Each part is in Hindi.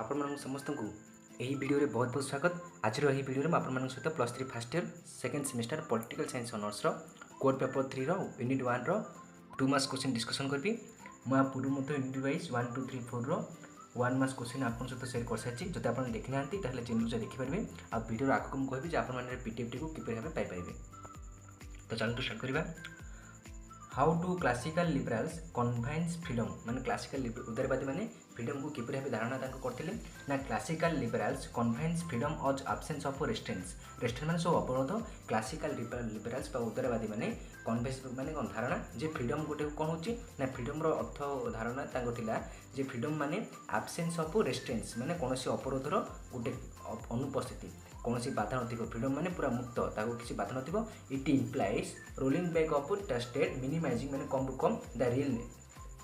आपण मान समस्त को यही वीडियो रे बहुत बहुत स्वागत। आज यही वीडियो में आपण सहित +3 first year second semester political science honours core paper 3 unit 1 2 marks question discussion करी। मुझे पूर्व मत यूनिट वाइज 1 2 3 4 1 मार्क्स क्वेश्चन आप सहित सेयर कर सारी। जब आप देखी ना चैनल से देखिपारे आ वीडियो आगे मुझे कहबी आप पीडीएफ को किपर भाव पाइपर। तो चलते स्टार्ट करवा। हाउ टू क्लासिकल लिबराल्स कन्वाइन्स फ्रीडम माने क्लासिकल उदारवादी माने फ्रीडम को किपर भाव धारणा करते ना। क्लासिकल लिबराल्स कन्वाइन्स फ्रीडम अज आब्सेंस ऑफ रेस्ट्रेंट्स माने सब अवरोध। क्लासिकल लिबराल्स उदारवादी माने कन्वेंस माने कौन धारणा जे फ्रीडम गोटे कौन होची ना फ्रीडम रो अर्थ धारणा थिला जे फ्रीडम माने आब्सेंस ऑफ रेस्ट्रेंट्स माने कौन अवरोधर गोटे अनुपस्थिति कौन बाधा न। फ्रीडम माने पूरा मुक्त ताको किसी बाधा न। It implies rolling back of the state minimising माने कम टू कम द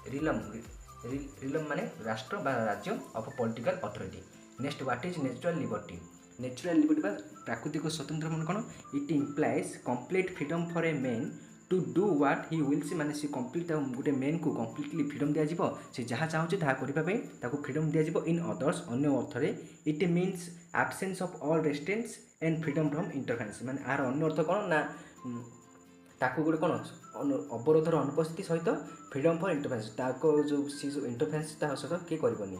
रिलम माने राष्ट्र बा राज्य of political authority. Next what is natural liberty. Natural liberty बा प्राकृतिक स्वतंत्र मन कौन। It implies complete freedom for a man to do what he wills माने सी कंप्लीट गोटे मैन को कंप्लीटली फ्रीडम दिया जिवो से जहाँ चाहूँ ताहा करिबा पई ताको फ्रीडम दिया जिवो। इन अदर्स अन्य अर्थ रे it means absence of all restraints and freedom from interference माने आर अन्य अर्थ कौन ना ताको गोटे कौन अवरोधर अनुपस्थिति सहित फ्रीडम फॉर इंटरफेरेंस ताको जो सी जो इंटरफेरेंस ता सहित किए करबनी।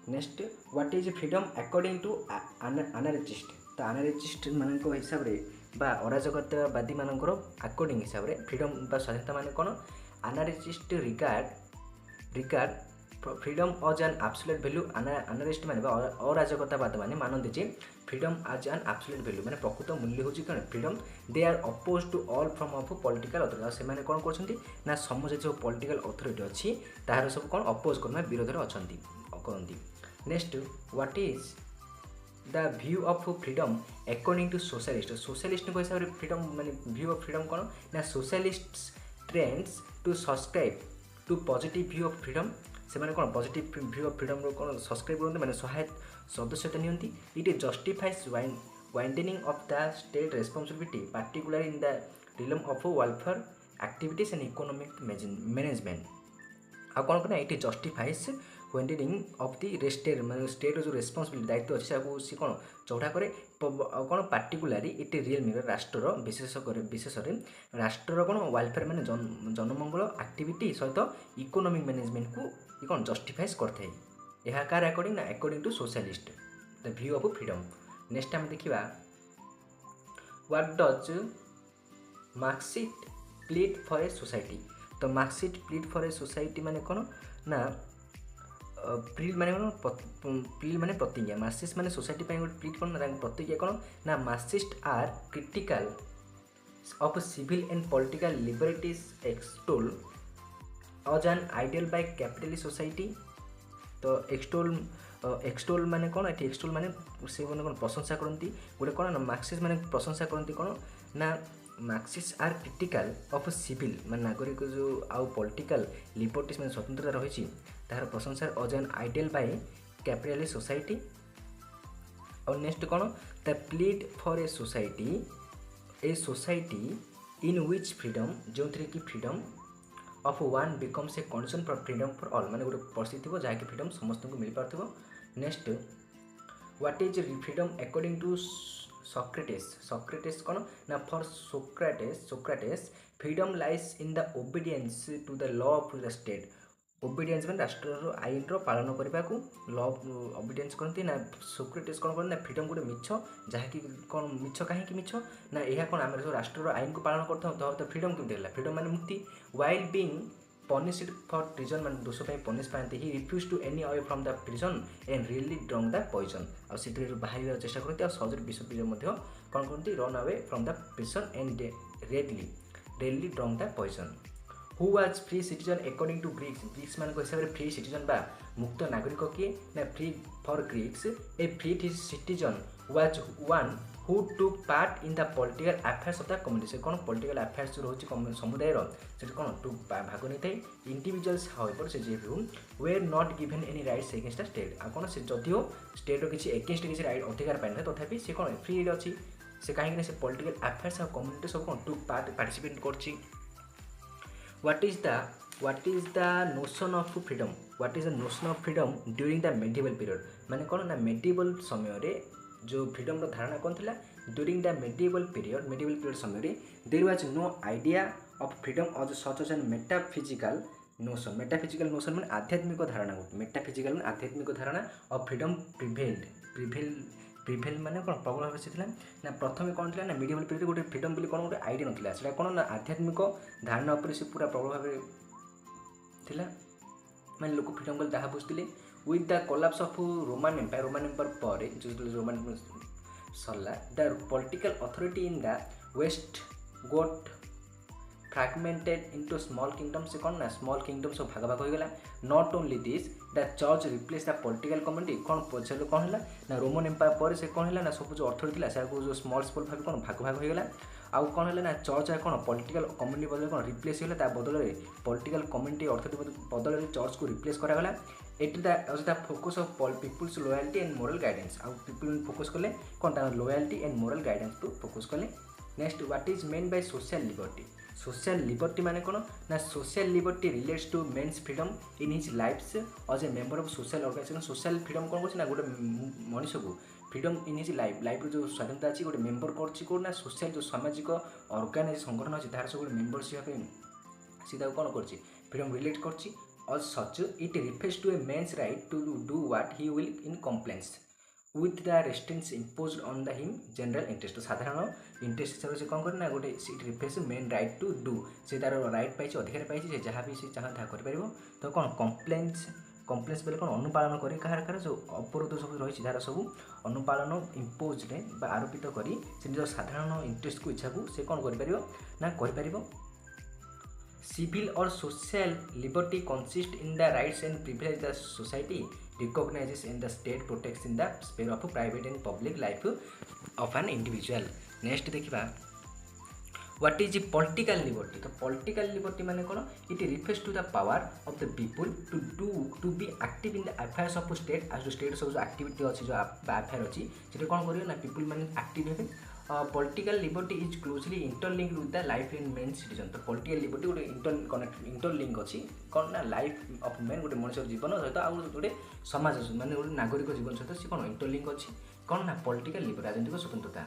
Next what is freedom according to anarchist. तो एनालिस्ट मान हिसाब से बा अराजकतावादी मानकर अकॉर्डिंग हिसाब से फ्रीडम बा स्वाधीनता माने कौन। Anarchist regard freedom as an absolute value. Anarchist माने अराजकतावाद माने मानते जे freedom as an absolute value माने प्रकृत मूल्य होची कौन freedom. They are oppose to all form of political authority से माने कौन करछंती ना समझे जो पॉलिटिकल अथॉरिटी अछि ताहार सब कौन अपोज करना विरोध रे अछंती करंती। Next what is the view of freedom according to socialist. Socialist को हिसाब से फ्रीडम माने व्यू ऑफ फ्रीडम कौन ना socialist tends to subscribe to positive view of freedom से माने कौन पॉजिटिव व्यू ऑफ फ्रीडम रो कौन सब्सक्राइब करते माने सदस्यता नियंती। It justifies widening of the state responsibility particular in the realm of welfare activities and economic management. आ कौन करना it justifies widening of the state माने स्टेट जो रेस्पॉन्सिबिलिटी दायित्व अच्छे सी कौन चौड़ा करे कौन पार्टिकुलारी इट रियल मीन राष्ट्र विशेष राष्ट्र कौन वेलफेयर माने जनमंगल एक्टिविटी सहित इकोनॉमिक मैनेजमेंट को ये कौन जस्टिफाइज करते हैं कार अकॉर्डिंग ना according to socialist the view of freedom. Next आम देखा what does Marxist plead for a society. तो Marxist plead for a society माने कौन ना प्लीड माने कौन प्लीड माने प्रतिज्ञा। मार्क्सिस्ट माने सोसाइटी पे गोटे प्लीड कौन ना प्रतिज्ञा कौन ना Marxist are critical of civil and political liberties extol as an ideal by capitalist society. तो एक्सटोल माने कौन ये एक्सटोल माने से कौन प्रशंसा करती गोटे कौन ना मार्क्सिस्ट माने प्रशंसा करती कौन ना Marxist are critical of civil माने नागरिक जो आउ पॉलिटिकल लिबर्टीज माने स्वतंत्रता रही तार प्रशंसा as an ideal by capitalist society. और नेक्स्ट कौन the plead for a society in which freedom जो थी कि freedom of one becomes a condition for freedom for all माने गोटे परिस्थिति थो जहाँकि फ्रीडम समस्त को मिल पार। Next what is freedom according to Socrates कौन ना for Socrates freedom lies in the obedience to the law of the state. Obedience में राष्ट्र आईन पालन करने को लॉ ओबीडियंस करती ना। सोक्रेटिस कौन करते ना फ्रीडम गोटे मिछ जहाँकि कौन मिछ कहीं मिछ ना यह कौन आम राष्ट्र आईन को पालन करता तो फ्रीडम केमती है फ्रीडम माने मुक्ति। While being punished for treason माने दोष पनिश पाते ही refuse to any away from the prison and really drunk the poison आ बाहर चेष्टा करते सहज विष पीज कौन करती run away from the prison and rarely drunk the poison. Who was free citizen according to Greeks मान हिसाब से फ्री सिटीजन बा मुक्त नागरिक किए ना free for Greeks A free citizen was one who took part in the political affairs of the community. से कौन पॉलिटिकल अफेयर्स जो रोचे समुदाय से कौन टुक भाग नहीं थे। इंडिविजुअल्स हाउएवर से जेहू were not given any rights against the state आ कौन से जदिव स्टेट किसी एगेंस्ट किसी राइट अधिकार पाई ना तथापि से कौन फ्री अच्छी से कहीं से पॉलिटिकल अफेयर्स और कम्युनिटी सब कौन टुक पार्टिसिपेट कर। What is the notion of freedom? What is the notion of freedom during the medieval period माने कौन ना मेडिवल समय जो फ्रीडम धारणा कौन था ड्यूरिंग द मेडिवल पीरियड समय there was no idea of freedom of such as an metaphysical notion माने आध्यात्मिक धारणा मेटाफिजिकल माने आध्यात्मिक धारणा ऑफ फ्रीडम प्रिभेल माने कौन प्रबल भाव से ना प्रथम कौन था ना मेडिवल पीरियड गोटे फ्रीडम बोली कौन गोटे आइडिया नाला से कौन ना आध्यात्मिक धारणा उपर से पूरा प्रबल भाव थिला माने लोक फ्रीडम बोली ताहा बुझिले with the collapse of Roman empire पर जो रोमन सरला the political authority in the west got fragmented into small kingdom से कौन ना स्मॉल किंगडम सब भाग भाग हो गला not only this the church replace the political community कौन पछले कौन है ना रोमन एम्पायर पर से कौन है ना सब जो अथॉरिटी थिला से जो स्मॉल भाग कौन भाग भाग हो गला आउ कौन है ना चर्च कौन पॉलिटिकल कम्युनिटी बदल कौन रिप्लेस होला ता बदल में पॉलिटिकल कम्युनिटी अथॉरिटी बदल में चर्च को रिप्लेस करा गला it the focus of people's loyalty and moral guidance आउ पीपल फोकस कले कौन ता लॉयल्टी एंड मोरल गाइडेंस को फोकस कले next what is meant by social liberty माने कौन ना social liberty relates to man's freedom in his life's as a member of social organization social freedom कौन कर गोटे मनुष्य को फ्रीडम इन हिज लाइफ जो स्वाधीनता अच्छी गोटे मेंबर कर सोशल जो सामाजिक ऑर्गेनाइज संगठन अच्छी तार सब मेंबरशिप सीधा कौन कर फ्रीडम रिलेट कर such it refers to a man's right to do what he will in compliance with the restraints imposed on the him general interest साधारण इंटरेस्ट हिसाब से कौन करना गोटे it refers man right to do से तार राइट पाई अधिकार पाई से जहाँ भी से चाहे ताहा कर तो कौन कम्प्लेन्स बेले कौन अनुपालन करी कहार जो अपराध सब रही धारा सब अनुपालन इम्पोज आरोपित करी से निज साधारण इंटरेस्ट को इच्छा को से कौन कर ना कहीपर सिविल और social liberty consist in the rights and privilege the society recognizes in the state protects in the sphere of private and public life of an individual. Next देखिबा what is political liberty तो political liberty माने कोन it refers to the power of the people to be active in the affairs of state as state सब जो activity अछि जो affair अछि सेटा कोन करियो ना people माने active हेबे political liberty is closely interlinked with the life in main citizen तो political liberty गोटे इंटरलिंक अच्छी कौन ना लाइफ ऑफ मैन गोटे मनुष्य जीवन सहित आउ गोटे समाज माने गोटे नागरिक जीवन सहित सी कौन इंटरलिंक अच्छी कौन ना पॉलिटिकल लिबर्टी राजनीतिक स्वतंत्रता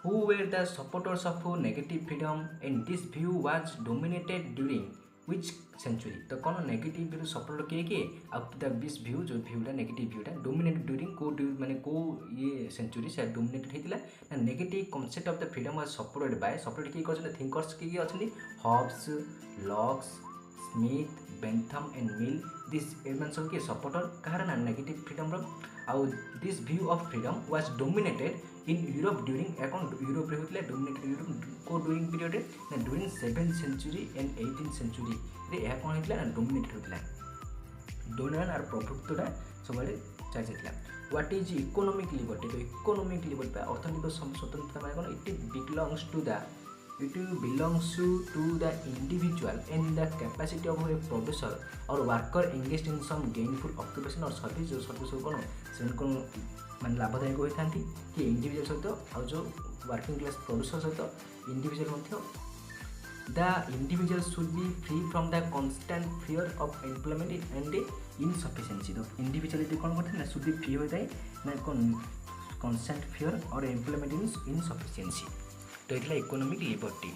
who were the supporters of negative freedom and this view was dominated during which century तो कौन नेगेटिव व्यू सपोर्ट किए आउ द दिस व्यू जो व्यूटा नेगेटिव व्यूटा डोमिनेट ड्यूरिंग को माने को ये सेंचुरी से डोमिनेटेड होइतिला ना negative concept of the freedom was supported by support किए करछन थिंकर्स किए अछली Hobbes Locke's Smith Bentham and Mill this एमन सब के सपोर्टर कहार ना नेगेटिव फ्रीडम रो आउ this view of freedom was dominated in Europe during account Europe रे होतिला डोमिनेटेड यूरोप को ड्यूरिंग पीरियड ना during 7th century and 18th century रे या कोन होतिला ना डोमिनेटेड होतिला डोमिनेशन और प्रभुत्वटा सबले चाहि जातिला व्हाट इज इकोनॉमिक लिबर्टी तो इकोनॉमिक लिबर्टी अर्थनैतिक स्वतंत्रता माने कोन it belongs to the individual and the capacity of a producer or worker engaged in some gainful occupation or service जो सर्विस कौन से मान लाभदायक होता है कि इंडिविजुअल सहित आउ जो वर्किंग क्लास प्रोड्यूसर सहित individual the individual should be free from the constant fear of employment and insufficiency तो इंडिविजुअलिटी कौन करते हैं should be free होता है ना कौन constant fear और employment insufficiency तो ये economic liberty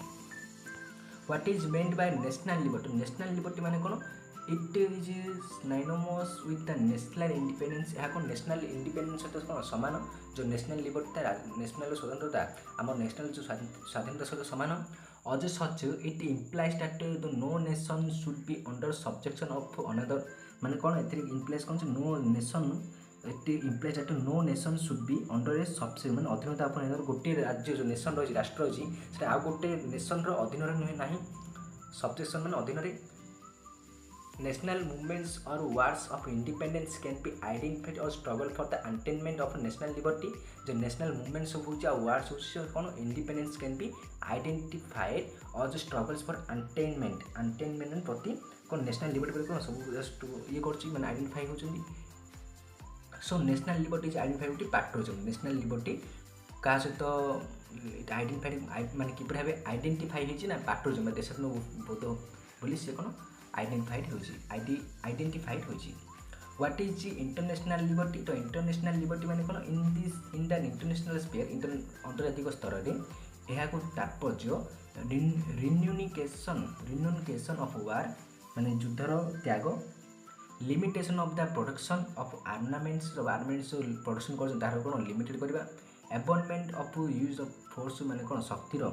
what is meant by national liberty माने कोन it is synonymous with the national independence यह को नेशनल इंडिपेंडेंस सहित कोन समान जो नेशनल लिबर्टी नेशनल स्वतंत्रता आम नेशनल जो स्वाधीनता सहित समान as such it implies that the no nation should be under subjection of another माने कोन एथि इम्प्लाइज कोन no nation it implies that no nation should be under a सबसे माने अधीनता अपन गोटे राज्य जो नेशन रही राष्ट्र रही से आ गोटे नेशन अधीन नुहे ना सब्जेक्शन माने अधीन नेशनल मूवमेंट्स और wars of independence can be identified और struggle for the attainment of national liberty जो नेशनल मूवमेंट सब हो वार्स हो कौन इंडिपेंडेंस कैन बी आइडेंटिफाइड और जो स्ट्रगल्स फॉर अटेनमेंट प्रति कौन नेशनल लिबर्टी कौन सब जस्ट ये कर आइडेंटिफाई होती so national liberty is identified गोटे पैट्रोजम नेशनल लिबर्टी क्या सहित आइडेंटिफाइड माने कि भाव आइडेंटिफाई होना पैट्रोजम देशात्मक बोध बोली से कौन आइडेंटिफाइड होइछि। What is international liberty? तो इंटरनेशनल लिबर्टी माने कोन इन द इंटरनेशनल स्पेयर अंतर्जातिक स्तर रे एहा को तात्पर्य रिन्यूनिकेशन ऑफ वार माने युद्धर त्याग, limitation of the production of armaments production कर तार कोन लिमिटेड करबा, एबॉनमेंट ऑफ यूज ऑफ फोर्स माने कोन शक्तिर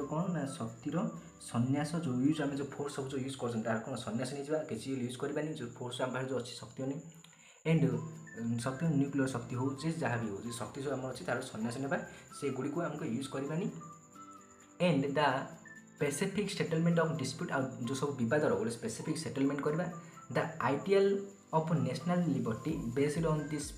कोन ना शक्तिर संन्यास जो यूज आम जो फोर्स सब जो यूज कर तार कोन संन्यास नहीं जावा किसी यूज करबानी जो फोर्स आम जो अच्छी शक्ति नहीं एंड शक्ति न्यूक्लियर शक्ति हो जहाँ भी हो शक्ति जो आम अच्छी तार संन्यास नेबा से गुड़ी को आमको यूज करबानी and the specific settlement of dispute जो सब विवाद गोटे स्पेसिफिक सेटलमेंट करबा, the ideal of national liberty based on this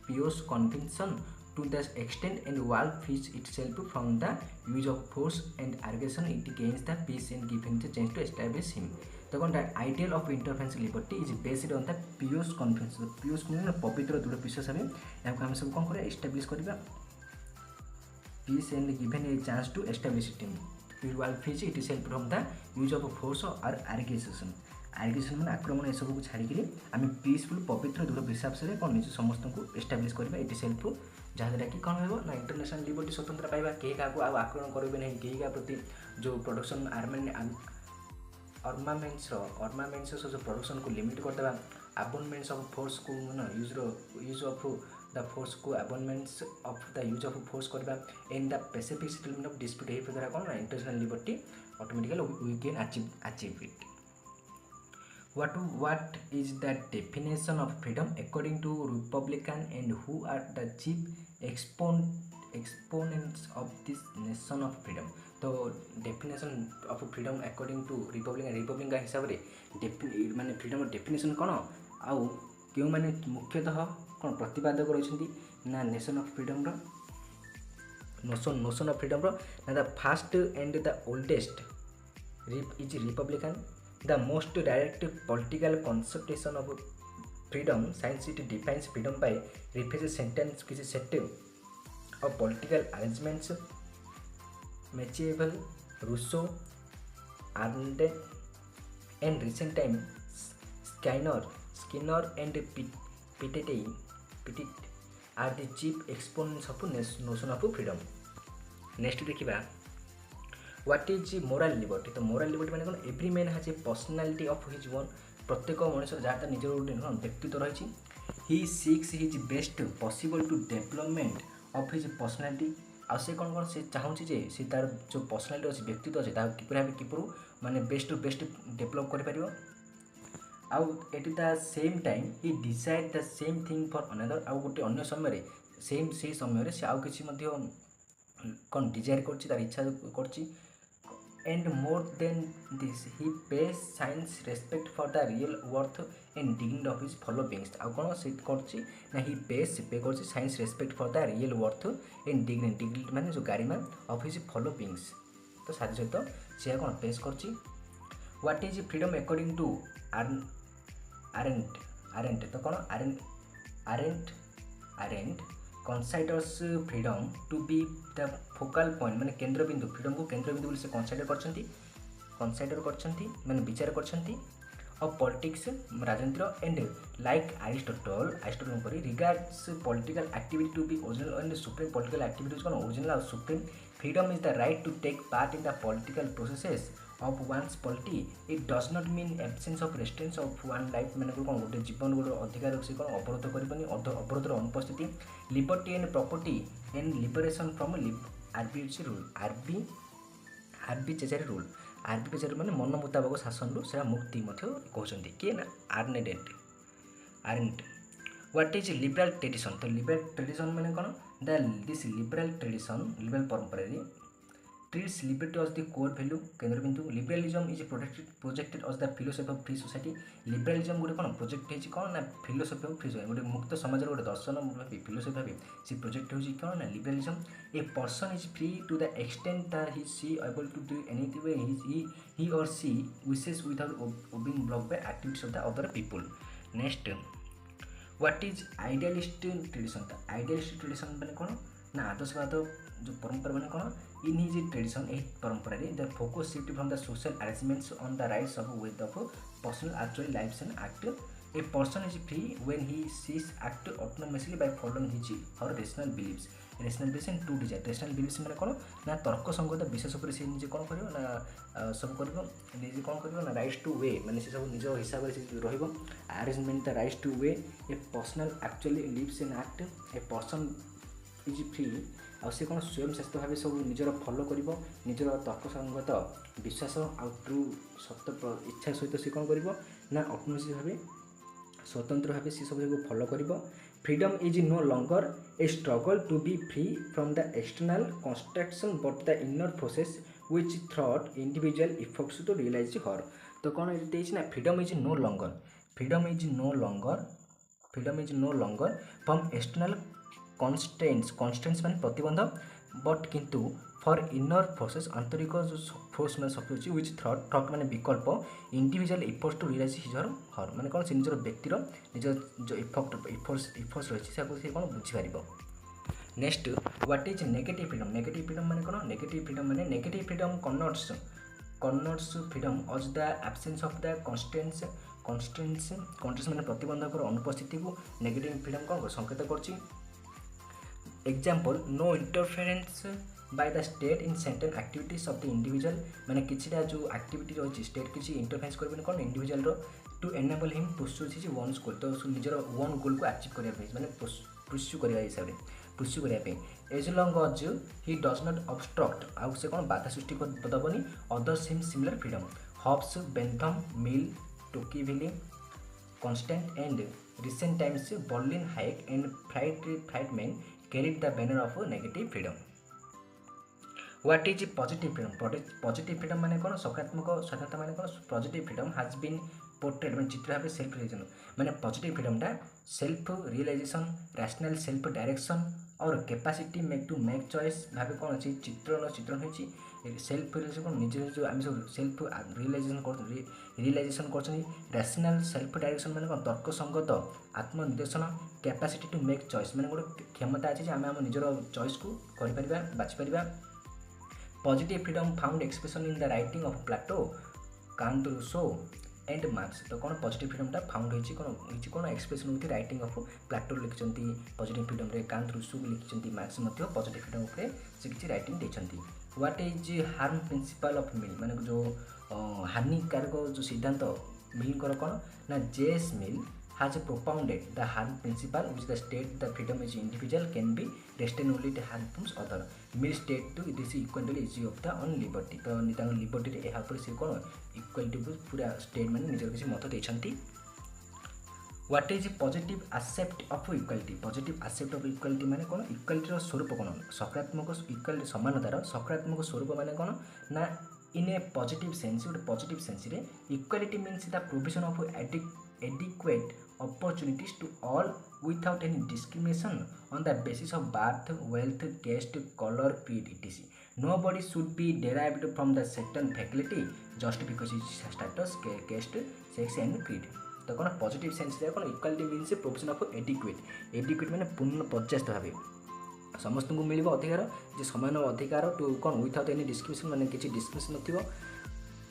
pious convention to the extent and world frees itself from the use of force and aggression it gains the peace and given the chance to establish him. The ideal of interference liberty is based on the pious convention. Pious means पवित्र दृढ़ विश्वास है यहाँ हम सब कौन करें एस्टाब्लिश करवा peace and given a chance to establish it. It will free itself from the use of force or aggression. आर्गेशन मैंने आक्रमण ये सब को छाड़ी आम पीसफुल पवित्र दृढ़ विश्वास से कौन निज समस्त को एस्टाब्लिश करवा इट सेल्फ जहाँद्वारा कि कौन हो ना इंटरनेशनल लिबर्टी स्वतंत्र पाइबा कहीं क्या आक्रमण करेंगे नहीं कहीं क्या प्रति जो प्रोडक्शन आर्मामेंट्स जो प्रोडक्शन को लिमिट करदेवा, अबोनमेंट्स ऑफ फोर्स को यूज ऑफ द फोर्स को abandonments of the use of force करवा and the specific settlement of dispute ये द्वारा कौन ना international liberty automatically we can achieve it. What is the definition of freedom according to Republican and who are the chief exponents of this nation of freedom? तो definition of freedom according to Republican हिसाब रे माने freedom definition कौन आउ क्यों माने मुख्यतः कौन प्रतिपादक रही ना nation of freedom notion of freedom ना the first and the oldest is republican. The most direct political conception of freedom, science it defines freedom by referring sentence किसी set of political arrangements, Machiavelli, Rousseau, Arnold, and recent time Skinner and Pitt are the chief exponents of notion of freedom. Next देखिबा व्हाट इज मोराल लिबर्टी? तो मोराल लिबर्टी माने कोन every man has a personality of his own. प्रत्येक मनुष्य जहाँ निजर गोटे व्यक्तित्व रही he seeks his best possible to development of his personality. आ से कौन कौन से चाहूँगी जे सी तार जो पर्सनालिटी अच्छे व्यक्तित्व अच्छे किपर माने बेस्ट टू बेस्ट डेभलप कर आउ at the same time he decide the same thing for another. आउ गोटे अन्य समय सेम से समय से आउ किसी कौन डिजायर कर इच्छा कर and more than this he pays signs respect for the real worth and dignity of his fellow beings. आउ कौन से करछि ना he pays पे करछि signs respect for the real worth and dignity माने जो गारिमा of his fellow beings. तो साथ सहित से कौन पेश करछि. What is freedom according to Arendt तो कौन Arendt considers freedom to be the focal point माने केंद्र बिंदु फ्रीडम को केंद्र बिंदु से कंसीडर करछंती माने विचार करछंती ऑफ पॉलिटिक्स राजनीति एंड लाइक एरिस्टोटल परि regards political activity to be original and supreme political activities कोन ओरिजिनल और supreme. Freedom is the right to take part in the political processes of one's polity. It does not mean absence of restraints of one life माने कोन गोटे जीवन गोटे अधिकार से कोन अवरोध करबनी अवरोधर अनुपस्थिति. Liberty and property and liberation from arbitrary rule arbitrary rule arbitrary माने मन मुताबक शासन रू से मुक्ति मध्य कहउछंती के ना aren't. What is liberal tradition? तो लिबरल ट्रेडिशन माने कोन दिस लिबरल परंपरा रे treats liberty as the core value केंद्र बिंदु. Liberalism is projected as the philosophy of free society. Liberalism गोटे कौन प्रोजेक्ट होती कौन ना फिलोसफी ऑफ फ्री सोसाइटी गोटे मुक्त समाज गोटे दर्शन भावी फिलोसफी भावी सी प्रोजेक्ट होती कौन ना liberalism. A person is free to the extent that he is able to do anything he or she wishes without being blocked by activities of the other people. Next, what is idealist tradition? तो idealist tradition माने कौन ना आदर्शवाद जो परंपरा माने कौन इन हिज ट्रेडिशन ए परंपरा रे the focus shift from the social arrangements on the rights of with of personal actual lives and act a person is free when he sees act autonomously by following his और rational believes and to desire rational believes माने कौन ना तर्क संगत विशेष पर से निजे कौन करियो ना सब करियो निजे कौन करियो ना राइट्स टू वे माने से सब निज हिसाब से रहिबो arrangement the rights to way a personal actually lives in act a person is free आ से कौन स्वयं शासित भाव सब निजर फॉलो करिवो निजर तर्कसंगत विश्वास आ ट्रू सत्य इच्छा सहित से कौन करिवो ना ऑटोनोमस भाव स्वतंत्र भाव से सब फॉलो करिवो freedom is no longer a struggle to be free from the external construction but the inner process which through individual efforts to realise her तो कौन देछि ना freedom is no longer from external constraints माने प्रतिबंध बट किंतु फॉर इनर फोर्सेस आंतरिक जो फोर्स मैंने शक्ति अच्छी व्हिच थ्रट माने विकल्प इंडिविजुअल इफर्ट्स टू रियलाइज हिजर हर माने कौन से निजर व्यक्तिर निजर जो इफर्ट्स रही से कौन बुझीपार next what is negative freedom माने कौन negative freedom connotes freedom as the absence of the constraints माने प्रतिबंधक अनुपस्थिति को नेगेटिव फ्रीडम कौन संकेत करछि example no interference by the state in certain activities of the individual माने किछिटा जो एक्टिविटी रही स्टेट किसी इंटरफेरेंस करबे कौन इंडिविजुअल रो to enable him pursue his own goal तो निजर वन गोल को अचीव करबे माने पुर्स्यू करबा हिसाब रे पुर्स्यू करबे as long as he does not obstruct आउ से कौन बाधा सृष्टि दबनी others him similar freedom Hobbes Bentham Mill Tocqueville Constant and recent times Berlin Hayek and Friedman carried the banner of negative freedom. What is positive freedom? Positive freedom माने कौन सकारात्मक स्वाधीनता माने कौन positive freedom has been portrayed माने चित्र भाव सेल्फ रियलाइजेशन माने positive freedom टा self realization rational self direction और कैपेसिटी टू मेक चॉइस भाव कौन अच्छी चित्रण होती सेल्फ रियलाइजेशन कौन निजे जो आम सब सेल्फ रियलाइजेशन कर रैशनल सेल्फ डायरेक्शन माने कौन तर्क संगत आत्मनिर्देशन कैपेसिटी टू मेक चॉइस माने गोटे क्षमता अच्छी आम आम निजर चॉइस को कर बाछिपर positive freedom found expression in the writing of Plato Kant Rousseau and Marx तो कौन पॉजिटिव फ्रीडम टा फाउंड होती कौन एक्सप्रेशन होती राइटिंग ऑफ प्लाटो लिखिंट पॉजिटिव फ्रीडम रे कांत रूसो लिखिंट मार्क्स पॉजिटिव फ्रीडम उपरे से किसी राइटिंग देछंती what is harm principle of Mill माने जो हानिकारक जो सिद्धांत मिल कौन ना JS Mill has propounded the harm principle which the state the freedom is individual can be restrained only to harms other mill state to this equality is of the on liberty तो नितांग लिबर्टी रे एहा पर से कोन इक्वालिटी को पूरा स्टेट माने निजर किसी मत देछंती what is positive aspect of equality positive aspect of equality माने कोन इक्वालिटी रो स्वरूप कोन सकारात्मक इक्वालिटी समानतार सकारात्मक स्वरूप माने कोन ना इन ए पॉजिटिव सेंस गोटे पॉजिटिव सेंस रे equality means the provision of adequate opportunities to all without any discrimination on the basis of birth, wealth, caste, color, creed, etc. Nobody should be derived from the certain faculty just because his status, caste, sex and creed. तो कौन पॉजिटिव सेंस रे कौन equality means provision of adequate माने पूर्ण पर्याप्त भाव समस्त को मिल अधिकार जे समान अधिकार टू कौन विथआउट एनी डिस्क्रिमिनेशन माने किसी डिस्क्रिमिनेशन नथिबो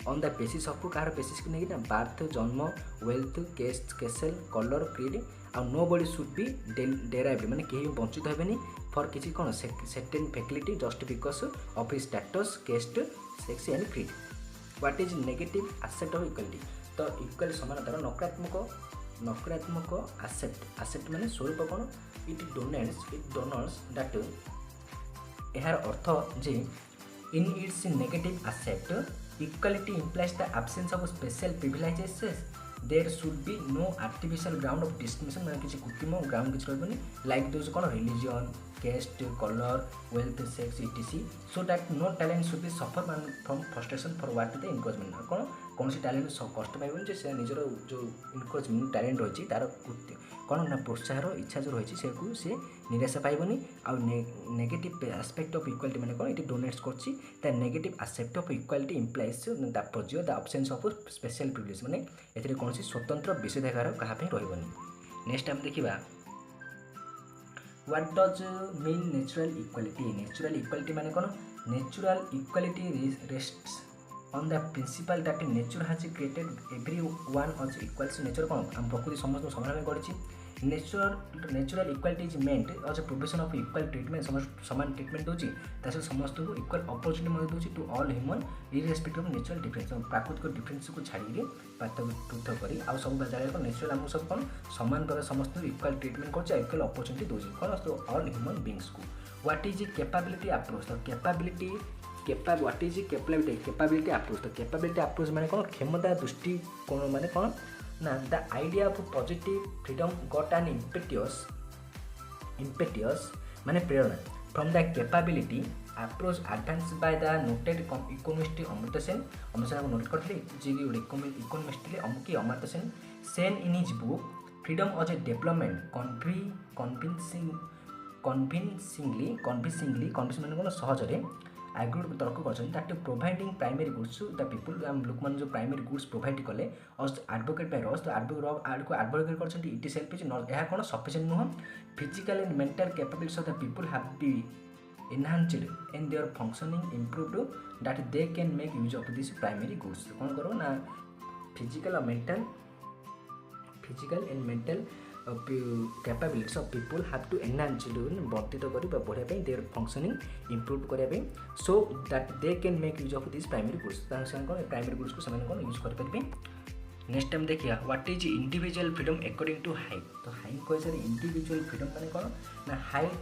ऑन द बेसिस ऑफ कार बेसिस को नहीं बार्थ जन्म वेल्थ केसेल कलर क्रीड आ nobody should be deprived माने कहीं वंचित हेबेनी फॉर किसी कौन certain facility just because of his status caste sex and creed what is negative aspect of equality तो इक्वालिटी समानतार नकारात्मक एसेप्ट माने स्वरूप कौन इट डोनर्स दैट यार अर्थ जे in its negative aspect equality implies the absence of special privileges there should be no artificial ground of discrimination माने किसी कृत्रिम ग्राउंड किसी रहबनी लाइक दोज कौन religion caste color wealth sex etc so that no talent should be suffer from frustration for what the encouragement कौन सी टैलेंट कष्ट पाइबन से निजर जो इनकरेजमेंट टैलेंट रही तार कौन ना प्रोत्साहन इच्छा जो रही से निराशा पाइबनी आ नेगेटिव एस्पेक्ट ऑफ इक्वालिटी माने कौन ये डोनेट्स करछि the negative aspect of equality implies तात्पर्य the absence of special privilege माने एथिरे कौन सी स्वतंत्र विशेषाधिकार कहा पे रहबनी नेक्स्ट हम देखिबा What does mean natural equality? Natural equality माने कौन? Natural equality rests on the principle that nature has created everyone as equal. Nature कौन? हम प्रकृति समस्त समान में करछि. Natural equality is meant as a provision of equal treatment. समान ट्रीटमेंट दोछि तासे समस्त को इक्वल अपॉर्चुनिटी मदे दोछि to all human irrespective of natural difference. प्राकृतिक डिफरेंस को छाड़ी के पृथक करी आ सब जागा को नेचुरल हम सब कोन समान भाव समस्त इक्वल ट्रीटमेंट करछि इक्वल अपॉर्चुनिटी दोछि कोन तो ऑल ह्यूमन बीइंग्स को. What is capability approach? तो capability what is capability approach? तो कैपेबिलिटी अप्रोच माने कोन? क्षमता दृष्टिकोण माने कोन ना the idea of positive freedom got an impetus माने प्रेरणा from the capability approach advance by the noted economist Amartya Sen. Amartya Sen को नोट करथि जे कि इकोनॉमिस्ट ले अमुकी Amartya Sen in his book freedom as a development convincingly माने कोन सहज रे एग्रीड तर्क करछन that providing primary goods to the people. हम लोक मान जो प्राइमरी गुड्स प्रोवाइड कले अस एडवोकेट बाय रस तो एडवोकेट करछन it is self is not एहा कोन सफिशिएंट नुह. Physical and mental capabilities of the people have be enhanced and their functioning improved that they can make use of this primary goods. कौन करो ना physical and mental capabilities of people have to enhance वर्धित करी बढ़िया पे their functioning improve करिया पे so that they can make use of these primary goods. तांसे कौन primary goods को ସେମାନେ कौन यूज कर परिबे. नेक्स्ट टाइम देखिया what is individual freedom according to Hayek. तो हाइक कोइ सर इंडिविजुअल फ्रीडम माने कौन ना Hayek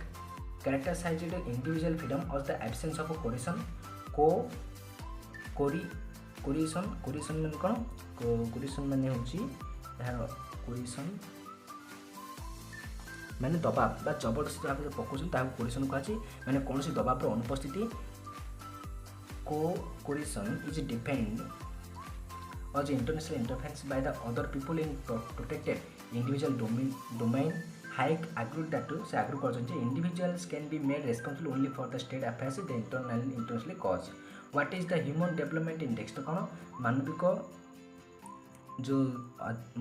characterized individual freedom as the absence of coercion माने कौन coercion माने होची coercion माने दबाव बा जबरदस्ती आप पकोछन ता coercion कहछि माने कोनसी दबाव रो अनुपस्थिति. coercion is defined as international interference by the other people in protected individual domain. Hike agreed that से agree करछन J individuals can be made responsible only for the state affairs they internationally cause. What is the human development index? तो कौन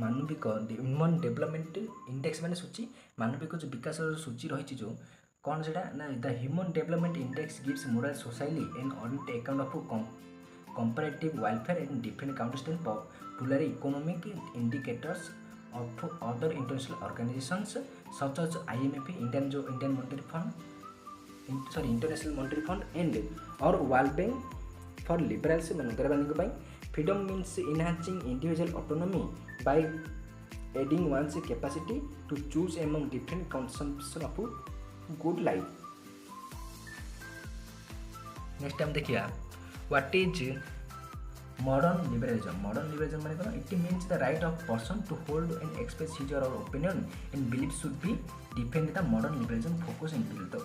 मानविक ह्यूमन डेवलपमेंट इंडेक्स माने सूची मानविक जो विकास सूची रही जो कौन से ना the human development index gives moral society and audit account of comparative welfare and different counterstand popular economic indicators of other international organizations such as IMF, Indian Monetary Fund, International Monetary Fund and or World Bank for liberals मनोदरबानी को freedom means enhancing individual autonomy by adding one's capacity to choose among different consumption of good life. Next time देखिए what is modern liberalism? Modern liberalism माने कौन? It means the right of person to hold and express his or her opinion and beliefs should be defended. The modern liberalism focus and build.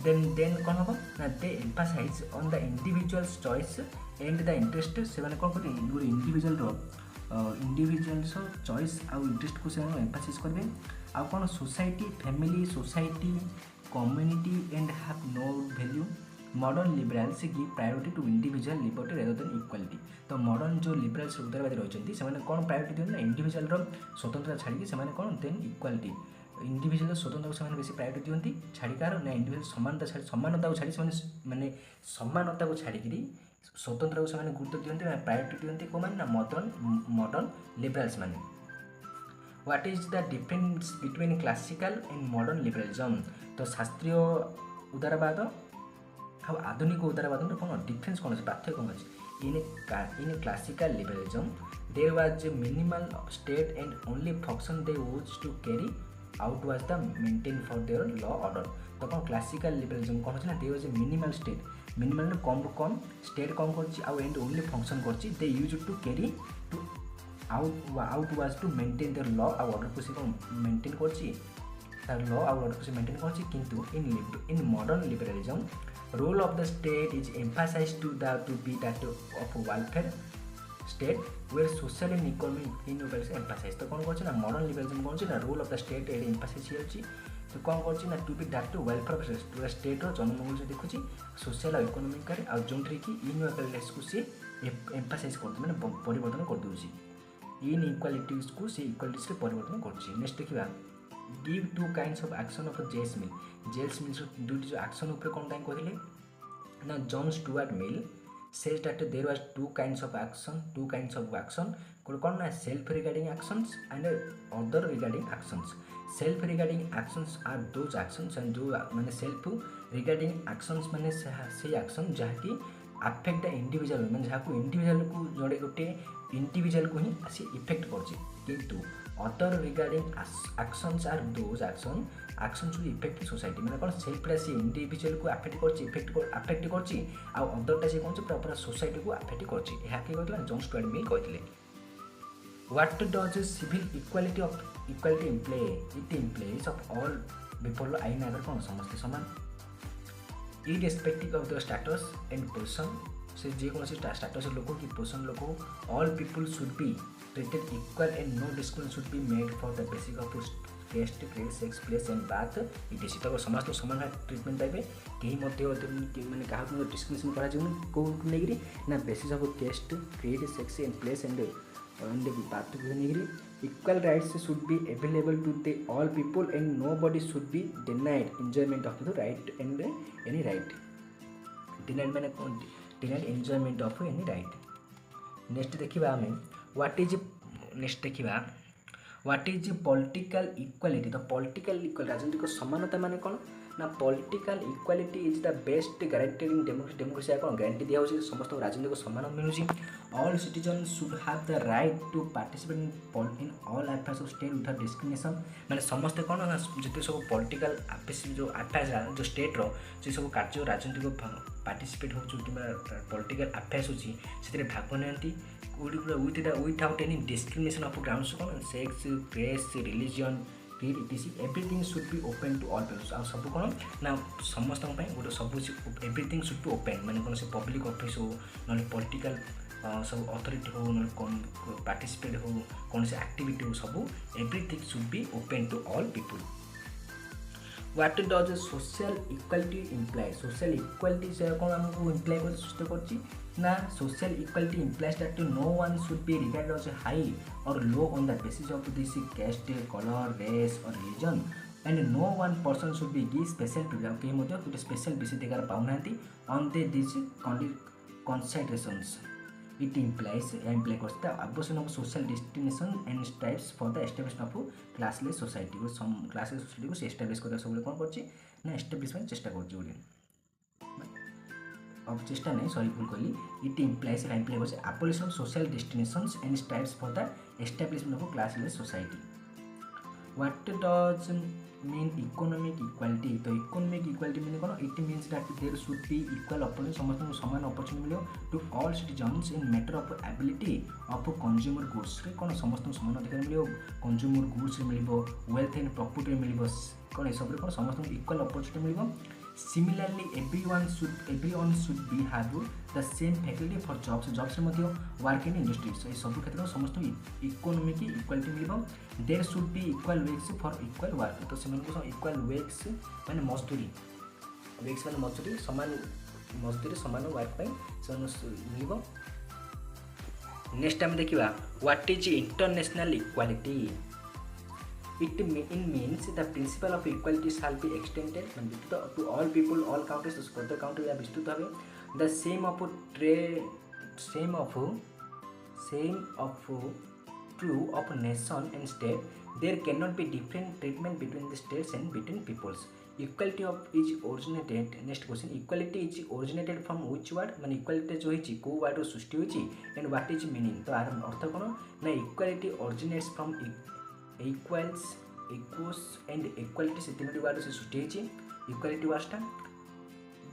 Then कौन होगा? ना they emphasize on the individual's choice and the interest. से माने कौन करते? वो individual's choice और interest को से माने emphasize करते. और कौन society, family, society, community and have no value. Modern liberals give priority to individual liberty rather than equality. तो मॉडर्न जो लिबराल्स उदारवादी रही से कौन प्रायोरिटी दिखते ना इंडिविजुअल स्वतंत्रता छाड़ी से कौन देन इक्वालिटी इंडिविजुअल स्वतंत्रता को बेसी प्रायोरिटी दिखती छाड़ी कार ना इंडिविजुअल समानता को छाड़ी माने समानता को छाड़ी स्वतंत्र को गुरुत्व दिखती प्रायोरिटी दिखती कौन मैंने मॉडर्न लिबराल्स मैंने. What is the difference between classical and modern liberalism? तो शास्त्रीय उदारवाद अब आधुनिक उदारवाद कौन डिफरेंस कौन है पार्थक्य कौन है? In classical liberalism there was minimal state and only function they use to carry out was the maintain for their law order. तो कौन क्लासिकल लिबरलिज्म कौन है? There was a minimal state minimal कम स्टेट कौन कर एंड ओनली फंक्शन कर they use to carry to out was to maintain their law और ऑर्डर को से मेंटेन कर लॉ और ऑर्डर को से मेंटेन कर किंतु in modern liberalism role of the state is emphasized to be that of welfare state where social and economic inequalities emphasized. तो कौन करछि ना मॉडर्न लिबरलिज्म कौन ना रोल ऑफ द स्टेट एड एम्फासाइज होछि. तो कौन करछि ना to be that to welfare पूरा स्टेट रो जनमंगल से देखुछि सोशल और इकोनॉमिक करे आ जोंट्री की इनइक्वालिटीज को से एम्फासाइज करछि माने परिवर्तन कर दोछि. इनइक्वालिटीज को से इक्वालिटीज रे परिवर्तन करछि. नेक्स्ट देखिबा give two kinds of action of जेल्स मिल। जेल्स मिल दुईटी जो एक्शन उपर कौन कहीं कहते ना John Stuart Mill says that there was two kinds of action ଗୋଟେ କ'ଣ ନା self regarding actions and other regarding actions। self regarding actions are those actions and जो ମାନେ self regarding actions ମାନେ ସେଇ action ଯାହାକି affect the individual ମାନେ ଯାହାକୁ individual को जोड़े गोटे individual को ही आसी इफेक्ट करछि। किंतु other regarding actions are those actions will affect society ମାନେ କ'ଣ ସେଇଟା ସେ individual को affect करछि ଆଉ otherଟା ସେ କ'ଣ पूरा society को affect करछि। ଏହା କି କହିଥିଲା ଜନ୍ ଷ୍ଟୁଆର୍ଟ ମିଲ୍ କହିଥିଲେ। What does civil equality imply? It implies of all people ଆଇନ ଆଗରେ କ'ଣ ସମସ୍ତେ ସମାନ irrespective of the status and position। से जेकोसी स्टाटस लोक कि पोषण लोक all people should be treated equal and no discrimination should be made for the basis of caste, creed, sex, place and birth etc। तो समस्त समान ट्रीटमेंट पाइबे कहीं माने क्या डिस्क्रिमिनेशन करा को नहीं ना basis of caste, creed, sex and place and birth को नहीं equal rights should be available to the all people and nobody should be denied enjoyment of the right and any right। denied माने कौन denied enjoyment of any right। Next देखिबा हमें व्हाट इज पॉलिटिकल इक्वालिटी। तो पॉलिटिकल इक्वल राजनीतिक समानता माने कौन ना political equality is the best guarantee in democracy कौन गारंटी दिया होची समस्त राजनीतिक समान मिलुची। All citizen should have the right to participate in all affairs of state without discrimination माने समस्त कौन ना जते सब पॉलिटिकल अफेयर्स जो अफेयर्स जो स्टेट रो जे सब कार्य राजनीतिक पार्टिसिपेट हो पॉलिटिकल अफेयर्स होची सेते भाग नियंती without any discrimination of grounds कौन sex, race, religion, creed etc everything should be open to all people। आ सब कौन ना समस्त गोटे सब everything should be open माने कौन से पब्लिक ऑफिस हो ना पॉलिटिकल सब अथॉरिटी हो ना कौन पार्टिसिपेट हो कौन से एक्टिविटी हो सब everything should be open to all people। What does social equality imply? Social equality से कौन हमको imply कर सुस्त करची ना social equality implies that no one should be regarded as high or low on the basis of this caste, color, race or religion and no one person should be given special privilege कहीं मतलब कुछ special विशेषाधिकार पाउनांती on these considerations। It implies करता the abolition of social distinction and stripes for the establishment of classless society को classless society को establish करता सब कौन करछि ना establishment चेष्टा करछि बोली अब चेष्टा नहीं सॉरी भूल कहली। It implies करछि abolition of social distinctions and stripes for the establishment of classless society। What does mean economic equality? तो economic equality mean कौन it means that there should be equal opportunity समस्त को समान opportunity मिलो to all citizens in matter of ability of consumer goods रे कौन समस्त को समान अधिकार मिलो consumer goods रे मिलिबो wealth and property रे मिलिबो कौन ए सब रे कौन समस्त को equal opportunity मिलिबो। Similarly everyone should be have the same faculty for jobs रे मध्य work in industry so ए सब क्षेत्र समस्त economic equality मिलिबो। There should be equal wages for equal work तो सेमन को equal wages माने मजदूरी wages माने मजदूरी समान मजदूरी समान वर्क पे मिलिबो। नेक्स्ट हम देखिबा what is international equality. It means the principle of equality shall be extended to all people, all countries, तो प्रत्येक काउंट्री या विस्तृत भावे the same of true of nation and state there cannot be different treatment between the states and between peoples। Equality is originated next question equality is originated from which word माने equality जो होइची को वर्ड रो सृष्टि होइची and what is meaning तो आर अर्थ कोन ना equality originates from equals and equality से तीनोटी वर्ड से सृष्टि होइची equality वर्डटा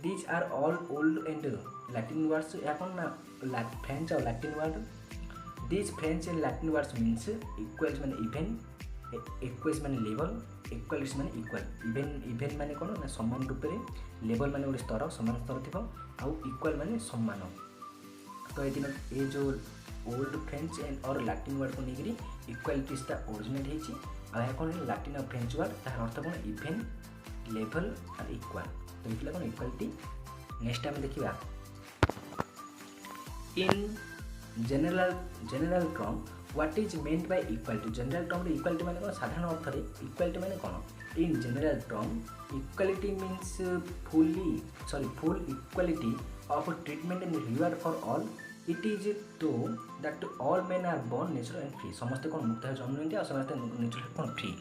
these are all old and Latin words या कोन ना French और Latin word these French and Latin words means equals माने even equals माने level equals माने equal even माने कोन ना समान रूप रे level माने ଗୋଟେ स्तर समान स्तर थिबो आउ equal माने समान तो ए दिन ए जो old French and or Latin word को नेगरी इक्वालिटी ता ओरिजिनेट हेची आ या कोन लैटिन और फ्रेंच वर्ड तार अर्थ कोन इवन लेवल और इक्वल तो इतला कोन इक्वालिटी। नेक्स्ट टाइम देखिबा in general term what is meant by equality general term equality माने कोन साधारण अर्थ रे इक्वालिटी माने कोन in general term equality means full equality of treatment and reward for all it is तो that all men are born natural and free समस्त कोन मुक्त जन्म नियंती आ समस्त नेचुरल कोन free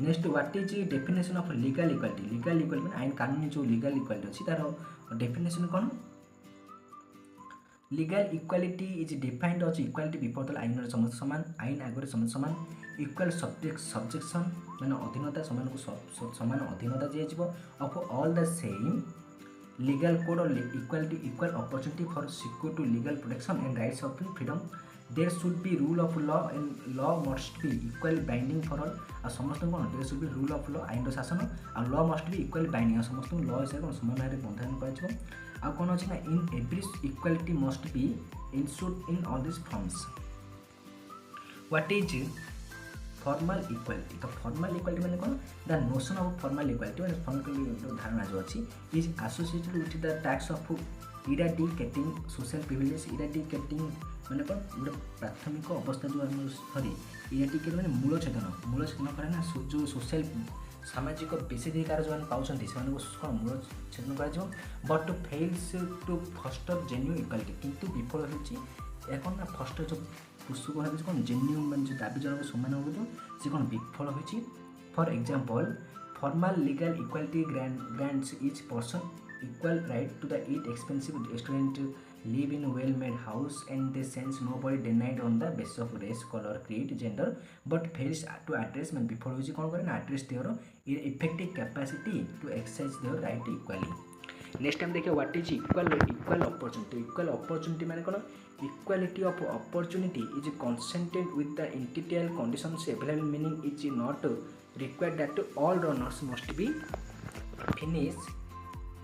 next what is definition of legal equality माने आईन कानून जो लीगल इक्वालिटी अछि तार डेफिनेशन कोन legal equality is defined as equality before the आईन समस्त समान आईन आगे समस्त समान इक्वाल सब्जेक्शन माने अधीनता समान को समान अधीनता दिया of all the same legal code or equal opportunity for secure to legal protection and rights of freedom there should be rule of law and law must be equal binding for all आ समस्त कोन there should be rule of law आईन शासन आ law must be equal binding समस्त लॉ हिसाब से समान भाव बंधन कर आ कौन अच्छे ना in every equality must be ensured in all this forms what is formal equality तो फॉर्मल इक्वालिटी माने कौन the notion of formal equality माने फॉर्मल धारणा जो अच्छी इज एसोसिएटेड विथ द टैक्स of eradicating social privilege eradicating माने कौन गोटे प्राथमिक अवस्था जो सॉरी इराडिकेट माने मूलछेदन करे ना जो सोशल सामाजिक विशेषाधिकार जो पाँच कौन मूल छेदन कर but fails to foster genuine equality किंतु विफल हो ना फस्टर जो पुस्तक भाई कौन जेन्यू मान जो दाबी जनक समान हो सी कौन विफल हो for example formal legal equality grants each person equal right to the eat expensive restaurant, live in well-made house, and they sense nobody denied on the basis of race, color, creed, gender, but fails to address man before which कौन करें address their effective capacity to exercise their right equally. Next time देखिए व्हाट इज इक्वल अपॉर्चुनिटी माने कौन equality of opportunity is consented with the interior conditions available meaning is not required that all runners must be finish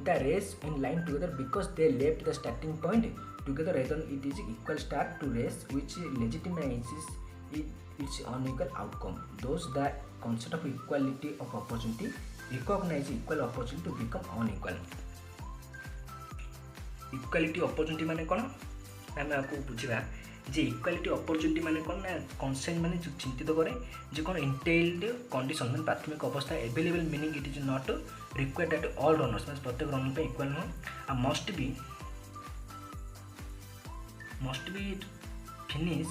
the race in line together because they left the starting point together rather it is equal start to race which legitimizes its unequal outcome. Thus the concept of equality of opportunity recognize equal opportunity to become unequal. Equality opportunity माने कौन आम आपको बुझा जे इक्वालिटी अपॉर्चुनिटी माने कौन ना कन्सेंट माने चिंतित करे जे कौन इंटेल्ड कंडीशन माने प्राथमिक अवस्था available meaning it is not required that all runners माने प्रत्येक रनर पे इक्वल नो आ must be finish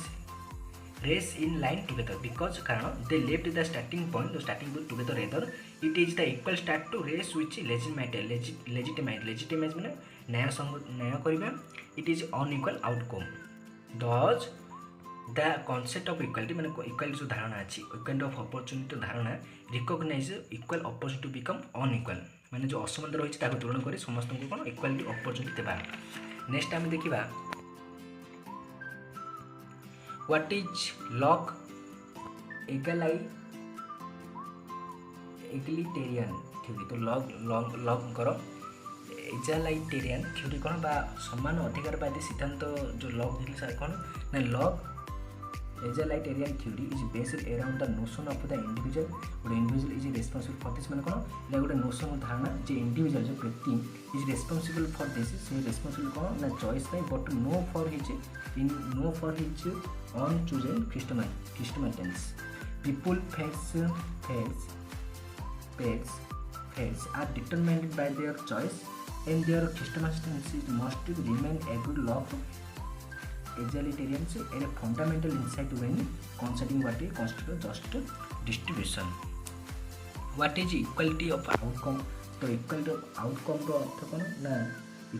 race in line together because कारण they left the starting point together rather it is the equal start to race which legitimate माने न्याय करबा it is unequal outcome. Thus the concept of equality माने इक्वालिटी जो धारणा अच्छी इक्वालिटी ऑफ अपॉर्चुनिटी धारणा recognise equal opportunity to become unequal माने जो असमान रही है तुलन कर समस्त को कौन इक्वालिटी अपॉर्चुनिटी देवा. नेक्स्ट आम देखा व्हाट इज लॉक एगलिटेरियन थ्योरी तो लॉग करो एगलिटेरियन थ्योरी कौन बा समान अधिकारवादी सिद्धांत जो लॉग देखिए सर कौन ना luck egalitarian theory is based around the notion of the individual गोटे individual is responsible for this माने कौन ना गोटे नोशन धारणा जे इंडिविजुअल जो व्यक्ति इज रेस्पॉन्सिबल फॉर दिस से रेस्पॉन्सिबल कौन ना चॉइस पाई but no for his own chosen circumstances people fates are determined by their choice and their circumstances must remain a good law of egalitarianism and a fundamental insight when considering what is constitute just distribution. What is equality of outcome? तो equality of outcome रो अर्थ कौन ना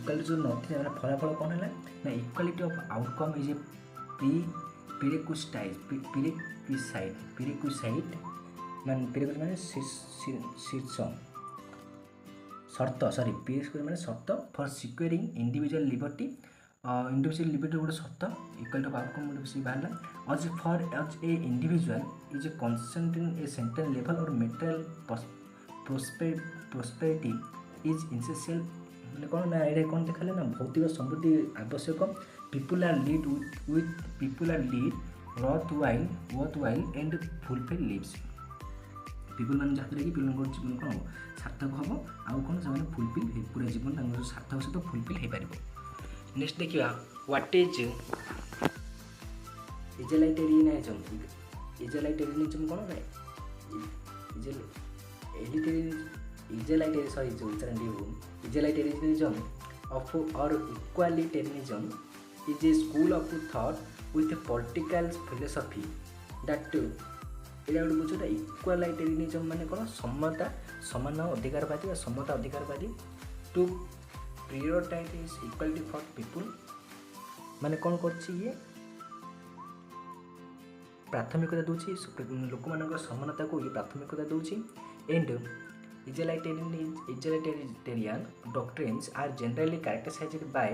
equality जो नथी ना फलाफल कौन है ना equality of outcome is a prerequisite माने शीर्ष शर्त फॉर सिक्योरिंग इंडिविजुअल लिबर्टी गोटे शर्त इक्वालिटी ऑफ आउटकम गोटे बाहर as a individual is concentrating a central level or material prosperity is essential मैंने कौन ना ये कौन देखा ना भौतिक समृद्धि आवश्यक people are lead worthwhile and fulfil lives people मैंने जहाँ कि पिला जीवन कौन हम सार्थक हम आउ कौन से फुलफिल पूरा जीवन सार्थक सहित फुलफिल हो पार. नेक्स्ट देखा व्हाट इज Egalitarianism କ'ଣ ନା Egalitarianism of or equalitarianism is a school of thought with a political philosophy that ଏଇଟା ଗୋଟେ ବୁଝୁଟା ଇକ୍ୱାଲିଟେରିଆନିଜମ୍ ମାନେ କ'ଣ ସମାନ ଅଧିକାରବାଦୀ ବା ସମତା ଅଧିକାରବାଦୀ ଟୁ ପ୍ରିଓରିଟାଇଜ ଇକ୍ୱାଲିଟି ଫର୍ ପିପୁଲ୍ ମାନେ କ'ଣ କରୁଛି ଇଏ ପ୍ରାଥମିକତା ଦେଉଛି ଲୋକମାନଙ୍କର ସମାନତାକୁ ଇଏ ପ୍ରାଥମିକତା ଦେଉଛି and egalitarian doctrines are generally characterized by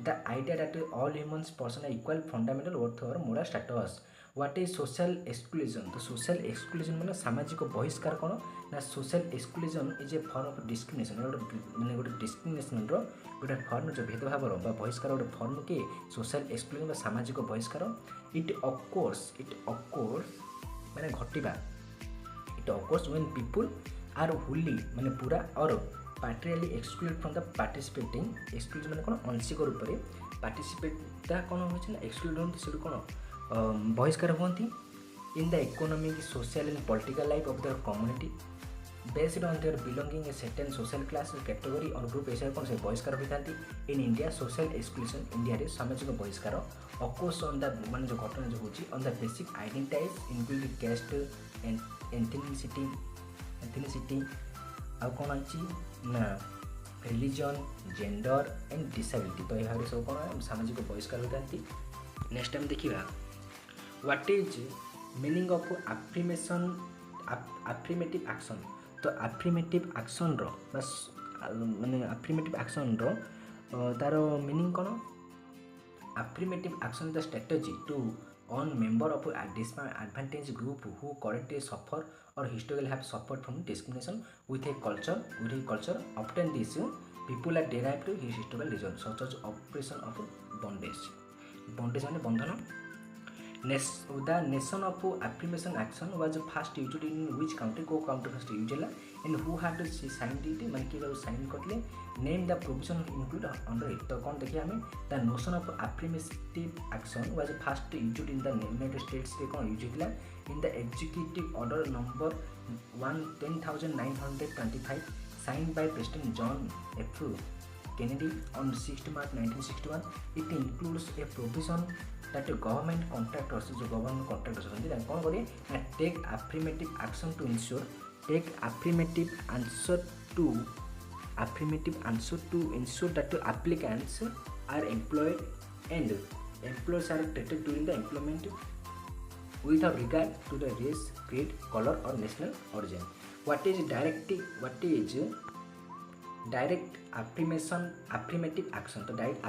the idea that all humans person are equal fundamental worth or moral status. What is social exclusion? तो social exclusion माने सामाजिक बहिष्कार कौन ना social exclusion is a form of discrimination माने गोटे discrimination रो गोटे फॉर्म जो भेदभाव रो बा बहिष्कार गोटे फॉर्म के social exclusion बा सामाजिक बहिष्कार it occurs माने घटिबा it occurs when people are wholly माने पूरा और partially excluded from the participating exclusion माने कौन आंशिक रूप रे participate ता कौन होछि ना exclude होନ୍ତି से कौन बहिष्कार होती in the economic social and political life of their community based on their belonging a certain social class category और ग्रुप ऐसे कौन से बहिष्कार होता in India social exclusion India रे सामाजिक बहिष्कार अकोर्स ऑन द मान जो घटना जो होची on the basic identities including caste and ethnicity आ कौन अछि ना रिलीजन जेंडर एंड डिसेबिलिटी तो यहाँ सब कौन सामाजिक बहिष्कार होता नेक्स्ट टाइम देखिए What is meaning of affirmative action? तो affirmative action रो बस माने affirmative action रो तार meaning कौन affirmative action is the strategy to on member of a disadvantaged group who currently suffer or historically have suffered from discrimination with a culture often these people are derived to historical reasons such as oppression of bondage माने बंधन The nation of affirmation action was first used in which country को country first used है and who had signed it माने कि जो sign करले name the provision include under it तो कौन देखिए हमें the notion of affirmative action was first used in the United States के कौन used है in the executive order number 10925 signed by President John F. Kennedy on 6 March 1961 it includes a provision that government contractors जो government contractors होती हैं कौन करें ना take affirmative action to ensure that the applicants are employed and employees are treated during the employment without regard to the race, creed, color or national origin. What is direct affirmative action तो direct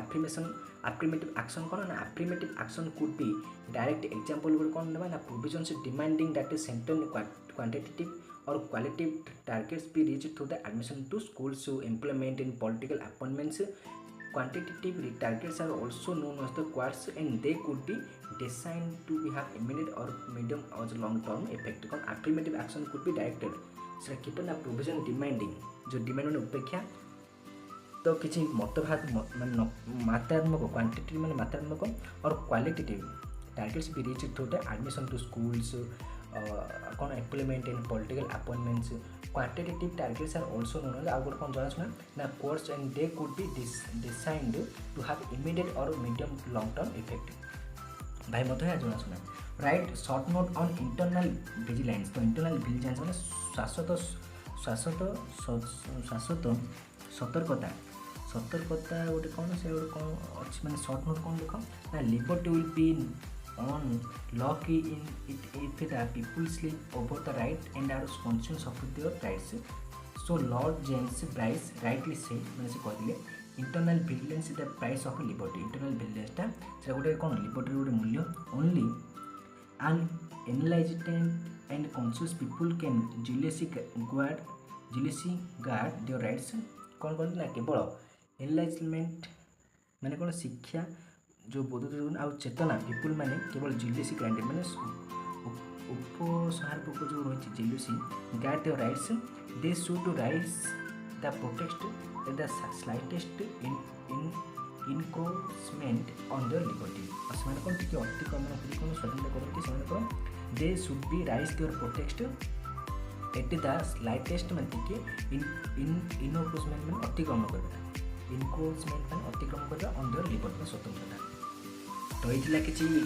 affirmative action कौन ना affirmative action could be direct example कौन ना provisions demanding that a certain quantitative or qualitative targets be reached through the admission to schools to employment in political appointments. Quantitative targets are also known as the quads and they could be designed to have immediate or medium or long term effect. Affirmative action could be directed सेटा किपर ना प्रोविजन डिमांडिंग जो डिमांड माने उपेक्षा तो किसी मतभात माने मात्रात्मक क्वांटिटी माने मात्रात्मक or qualitative targets be reach through the admission to schools कौन employment in political appointments quantitative targets are also known as out कौन जाना सुना ना quotas and they could be designed to have immediate or medium long term effect भाई मत है जाना सुना right short note on internal vigilance तो इंटरनल विजिलेंस माने शाश्वत सतर्कता गोटे कौन से गोटे कौन अच्छी मैंने शॉर्ट नोट कौन देख ना liberty will be on law की in it if the people sleep over the right and are conscious of their rights so lord James Bryce rightly says मैंने से कहते internal vigilance is the price of liberty internal विजिलेंसटा से गोटे कौन लिबर्टी गोटे मूल्य only an enlightened and conscious people can jealously guard their rights कौन कहते ना केवल एनलाइटमेंट माने कौन शिक्षा जो बोध आ चेतना पीपुल माने केवल जेलोसी ग्रांटेड माने उपसंहार पूर्वक जो रही jealously guard their rights they should to rise the protect the slightest encroachment on their liberty or से टी अतिक्रमण कर स्वतंत्र करते they should be rise their protect at the slightest मानते इनक्रोचमेंट मान अतिक्रमण कर इनक्रोचमेंट मान अतिक्रमण कर ऑन देयर लिबर्टी स्वतंत्रता तो ये किसी